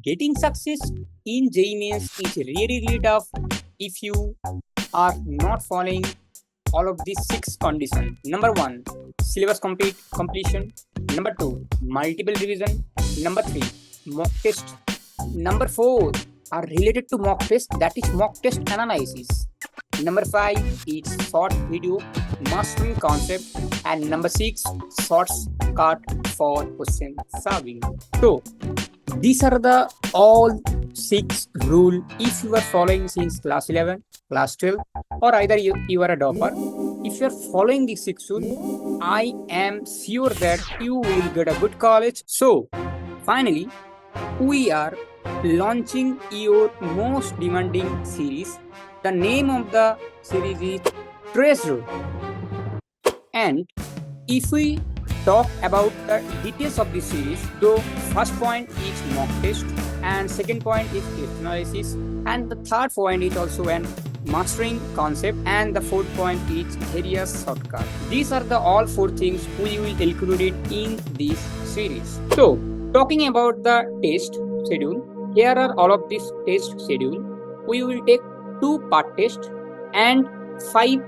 Getting success in JEE Mains is really tough if you are not following all of these 6 conditions. Number 1, syllabus completion. Number 2, multiple revision. Number 3, mock test. Number 4 are related to mock test, that is mock test analysis. Number 5 is short video mastering concept, and number 6 shortcut for question solving. So these are the all 6 rule if you are following since class 11, class 12, or either you are a topper. If you are following these 6 rule, I am sure that you will get a good college. So finally, we are launching your most demanding series. The name of the series is Treasure. And if we talk about the details of this series, so first point is mock test, and second point is test analysis, and the third point is also an mastering concept, and the fourth point is various shortcut. These are the all 4 things we will include it in this series. So talking about the test schedule, here are all of this test schedule. We will take 2 part test and 5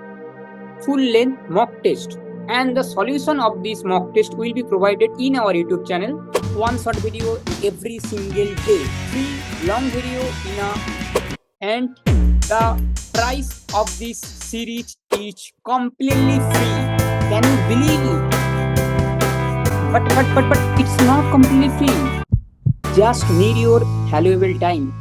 full length mock test, and the solution of this mock test will be provided in our YouTube channel. 1 short video every single day, 3 long video in a, and the price of this series is completely free. Can you believe it? But it's not completely free. Just need your valuable time.